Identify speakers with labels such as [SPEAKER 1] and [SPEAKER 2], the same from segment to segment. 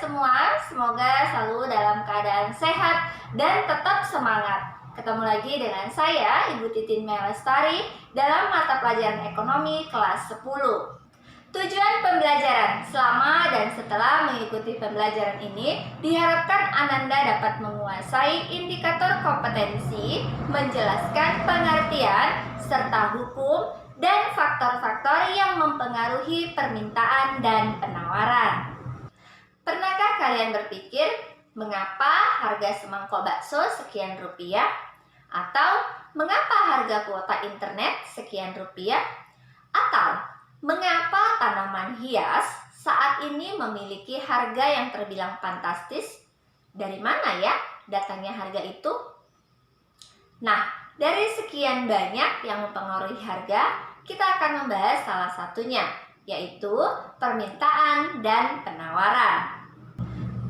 [SPEAKER 1] semua, semoga selalu dalam keadaan sehat dan tetap semangat. Ketemu lagi dengan saya, Ibu Titin Melestari, dalam mata pelajaran ekonomi kelas 10. Tujuan pembelajaran selama dan setelah mengikuti pembelajaran ini, diharapkan Ananda dapat menguasai indikator kompetensi, menjelaskan pengertian, serta hukum, dan faktor-faktor yang mempengaruhi permintaan dan penawaran. Pernahkah kalian berpikir, mengapa harga semangkok bakso sekian rupiah? Atau, mengapa harga kuota internet sekian rupiah? Atau, mengapa tanaman hias saat ini memiliki harga yang terbilang fantastis? Dari mana ya datangnya harga itu? Nah, dari sekian banyak yang mempengaruhi harga, kita akan membahas salah satunya, yaitu permintaan dan penawaran.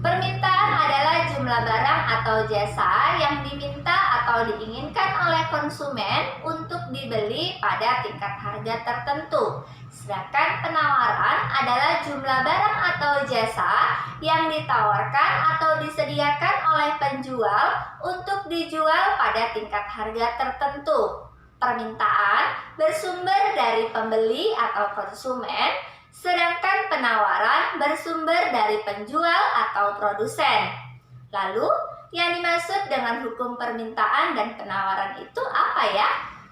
[SPEAKER 1] Permintaan adalah jumlah barang atau jasa yang diminta atau diinginkan oleh konsumen untuk dibeli pada tingkat harga tertentu. Sedangkan penawaran adalah jumlah barang atau jasa yang ditawarkan atau disediakan oleh penjual untuk dijual pada tingkat harga tertentu. Permintaan bersumber dari pembeli atau konsumen, sedangkan penawaran bersumber dari penjual atau produsen. Lalu, yang dimaksud dengan hukum permintaan dan penawaran itu apa ya?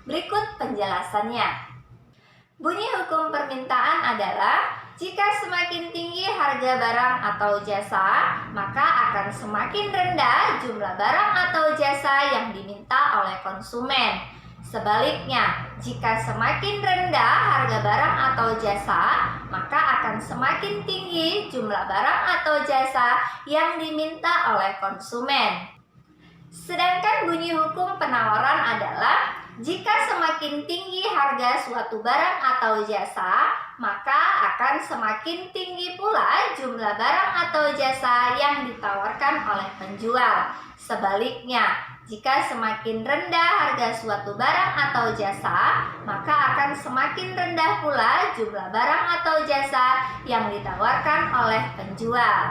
[SPEAKER 1] Berikut penjelasannya. Bunyi hukum permintaan adalah jika semakin tinggi harga barang atau jasa, maka akan semakin rendah jumlah barang atau jasa yang diminta oleh konsumen. Sebaliknya, jika semakin rendah harga barang atau jasa, maka akan semakin tinggi jumlah barang atau jasa yang diminta oleh konsumen. Sedangkan bunyi hukum penawaran adalah jika semakin tinggi harga suatu barang atau jasa, maka akan semakin tinggi pula jumlah barang atau jasa yang ditawarkan oleh penjual. Sebaliknya, jika semakin rendah harga suatu barang atau jasa, maka akan semakin rendah pula jumlah barang atau jasa yang ditawarkan oleh penjual.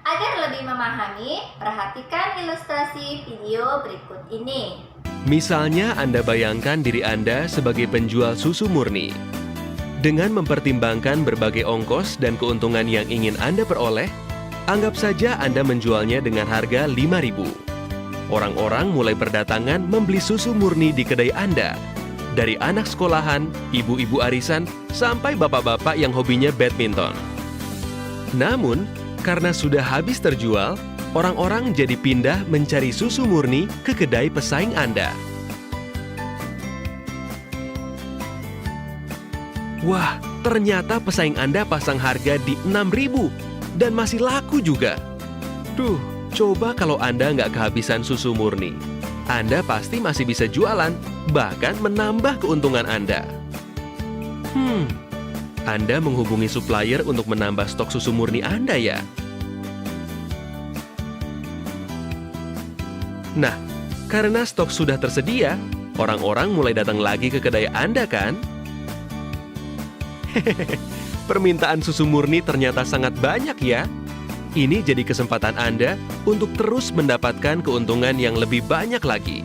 [SPEAKER 1] Agar lebih memahami, perhatikan ilustrasi video berikut ini.
[SPEAKER 2] Misalnya Anda bayangkan diri Anda sebagai penjual susu murni. Dengan mempertimbangkan berbagai ongkos dan keuntungan yang ingin Anda peroleh, anggap saja Anda menjualnya dengan harga Rp5.000. Orang-orang mulai berdatangan membeli susu murni di kedai Anda. Dari anak sekolahan, ibu-ibu arisan, sampai bapak-bapak yang hobinya badminton. Namun, karena sudah habis terjual, orang-orang jadi pindah mencari susu murni ke kedai pesaing Anda. Wah, ternyata pesaing Anda pasang harga di Rp6.000 dan masih laku juga. Duh, coba kalau Anda nggak kehabisan susu murni. Anda pasti masih bisa jualan, bahkan menambah keuntungan Anda. Anda menghubungi supplier untuk menambah stok susu murni Anda ya? Nah, karena stok sudah tersedia, orang-orang mulai datang lagi ke kedai Anda kan? Permintaan susu murni ternyata sangat banyak ya. Ini jadi kesempatan Anda untuk terus mendapatkan keuntungan yang lebih banyak lagi.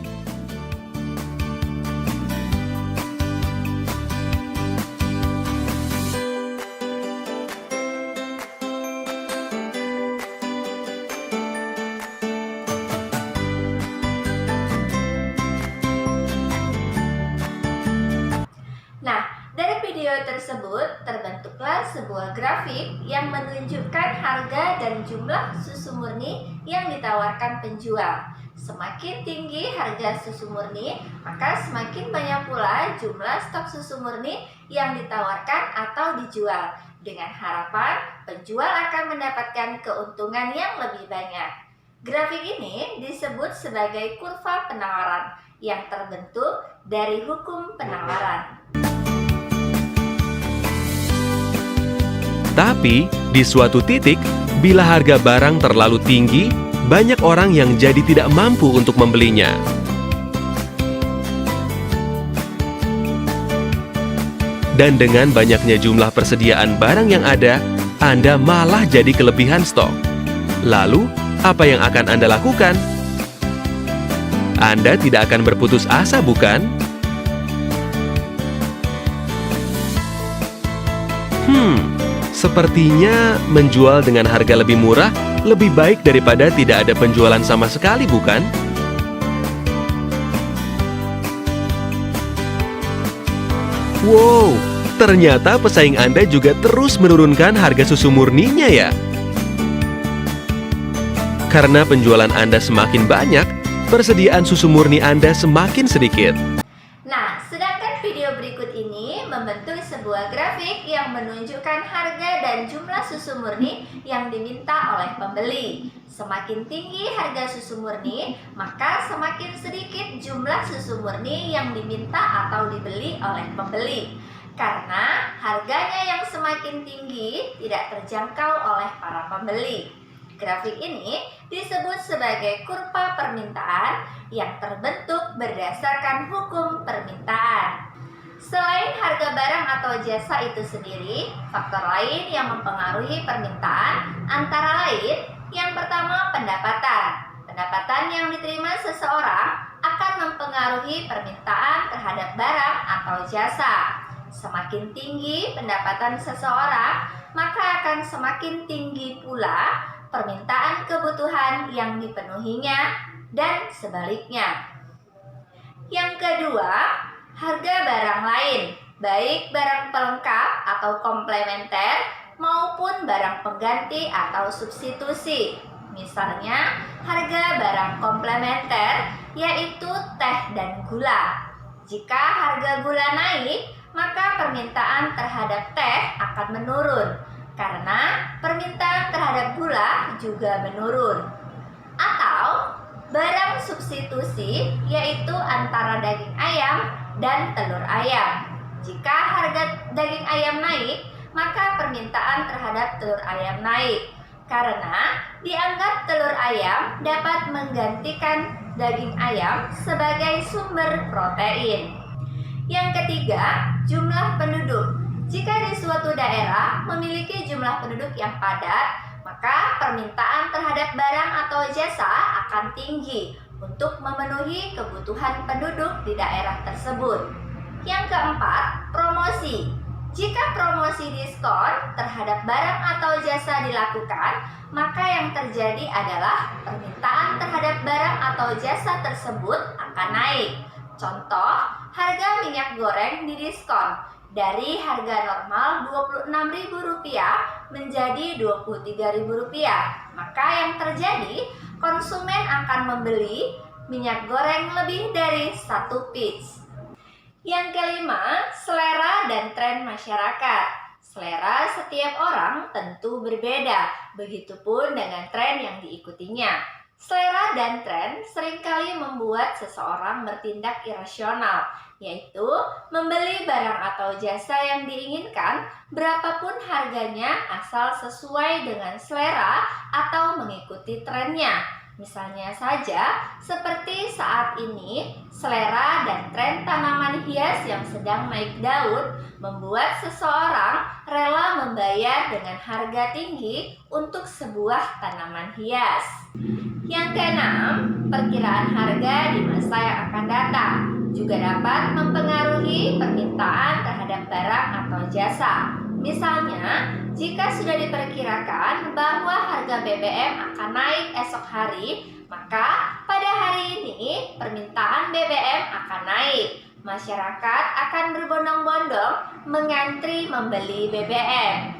[SPEAKER 1] Tersebut terbentuklah sebuah grafik yang menunjukkan harga dan jumlah susu murni yang ditawarkan penjual. Semakin tinggi harga susu murni, maka semakin banyak pula jumlah stok susu murni yang ditawarkan atau dijual. Dengan harapan penjual akan mendapatkan keuntungan yang lebih banyak. Grafik ini disebut sebagai kurva penawaran yang terbentuk dari hukum penawaran.
[SPEAKER 2] Tapi, di suatu titik, bila harga barang terlalu tinggi, banyak orang yang jadi tidak mampu untuk membelinya. Dan dengan banyaknya jumlah persediaan barang yang ada, Anda malah jadi kelebihan stok. Lalu, apa yang akan Anda lakukan? Anda tidak akan berputus asa, bukan? Sepertinya menjual dengan harga lebih murah lebih baik daripada tidak ada penjualan sama sekali, bukan? Wow, ternyata pesaing Anda juga terus menurunkan harga susu murninya ya. Karena penjualan Anda semakin banyak, persediaan susu murni Anda semakin sedikit.
[SPEAKER 1] Nah, sedangkan video berikut ini membentuk sebuah grafik yang menunjukkan harga dan jumlah susu murni yang diminta oleh pembeli. Semakin tinggi harga susu murni, maka semakin sedikit jumlah susu murni yang diminta atau dibeli oleh pembeli. Karena harganya yang semakin tinggi tidak terjangkau oleh para pembeli. Grafik ini disebut sebagai kurva permintaan yang terbentuk berdasarkan hukum permintaan. Selain harga barang atau jasa itu sendiri, faktor lain yang mempengaruhi permintaan antara lain yang pertama, pendapatan. Pendapatan yang diterima seseorang akan mempengaruhi permintaan terhadap barang atau jasa. Semakin tinggi pendapatan seseorang, maka akan semakin tinggi pula permintaan kebutuhan yang dipenuhinya dan sebaliknya. Yang kedua, harga barang lain, baik barang pelengkap atau komplementer maupun barang pengganti atau substitusi. Misalnya, harga barang komplementer yaitu teh dan gula. Jika harga gula naik, maka permintaan terhadap teh akan menurun karena permintaan terhadap gula juga menurun. Atau barang substitusi yaitu antara daging ayam dan telur ayam. Jika harga daging ayam naik, maka permintaan terhadap telur ayam naik karena dianggap telur ayam dapat menggantikan daging ayam sebagai sumber protein. Yang ketiga, jumlah penduduk. Jika di suatu daerah memiliki jumlah penduduk yang padat, maka permintaan terhadap barang atau jasa akan tinggi untuk memenuhi kebutuhan penduduk di daerah tersebut. Yang keempat, promosi. Jika promosi diskon terhadap barang atau jasa dilakukan, maka yang terjadi adalah permintaan terhadap barang atau jasa tersebut akan naik. Contoh, harga minyak goreng didiskon dari harga normal Rp26.000 menjadi Rp23.000. Maka yang terjadi, konsumen akan membeli minyak goreng lebih dari 1 piece. Yang kelima, selera dan tren masyarakat. Selera setiap orang tentu berbeda, begitupun dengan tren yang diikutinya. Selera dan tren seringkali membuat seseorang bertindak irasional, yaitu membeli barang atau jasa yang diinginkan berapapun harganya asal sesuai dengan selera atau mengikuti trennya. Misalnya saja, seperti saat ini, selera dan tren tanaman hias yang sedang naik daun membuat seseorang rela membayar dengan harga tinggi untuk sebuah tanaman hias. Yang keenam, perkiraan harga di masa yang akan datang juga dapat mempengaruhi permintaan terhadap barang atau jasa. Misalnya, jika sudah diperkirakan bahwa harga BBM akan naik esok hari, maka pada hari ini permintaan BBM akan naik. Masyarakat akan berbondong-bondong mengantri membeli BBM.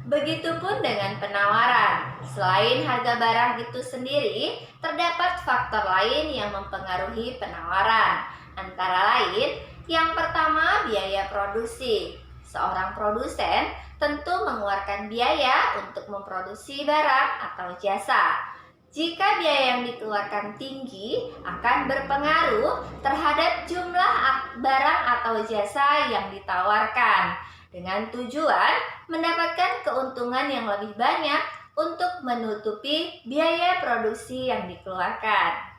[SPEAKER 1] Begitupun dengan penawaran. Selain harga barang itu sendiri, terdapat faktor lain yang mempengaruhi penawaran. Antara lain, yang pertama biaya produksi. Seorang produsen tentu mengeluarkan biaya untuk memproduksi barang atau jasa. Jika biaya yang dikeluarkan tinggi, akan berpengaruh terhadap jumlah barang atau jasa yang ditawarkan, dengan tujuan mendapatkan keuntungan yang lebih banyak untuk menutupi biaya produksi yang dikeluarkan.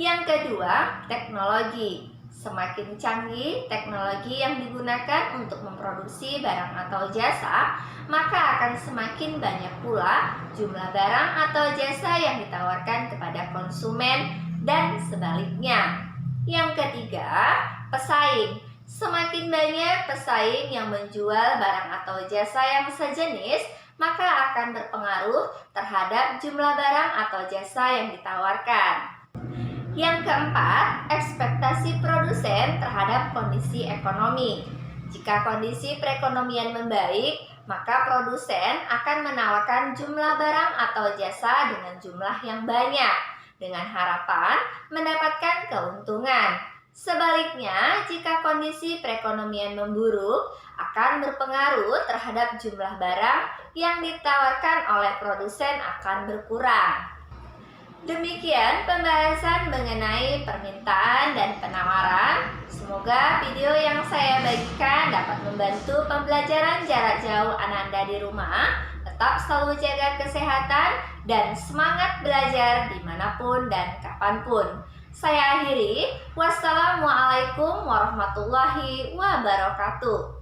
[SPEAKER 1] Yang kedua, teknologi. Semakin canggih teknologi yang digunakan untuk memproduksi barang atau jasa, maka akan semakin banyak pula jumlah barang atau jasa yang ditawarkan kepada konsumen dan sebaliknya. Yang ketiga, pesaing. Semakin banyak pesaing yang menjual barang atau jasa yang sejenis, maka akan berpengaruh terhadap jumlah barang atau jasa yang ditawarkan. Yang keempat, ekspektasi produsen terhadap kondisi ekonomi. Jika kondisi perekonomian membaik, maka produsen akan menawarkan jumlah barang atau jasa dengan jumlah yang banyak, dengan harapan mendapatkan keuntungan. Sebaliknya, jika kondisi perekonomian memburuk, akan berpengaruh terhadap jumlah barang yang ditawarkan oleh produsen akan berkurang. Demikian pembahasan mengenai permintaan dan penawaran. Semoga video yang saya bagikan dapat membantu pembelajaran jarak jauh Ananda di rumah. Tetap selalu jaga kesehatan dan semangat belajar dimanapun dan kapanpun. Saya akhiri. Wassalamualaikum warahmatullahi wabarakatuh.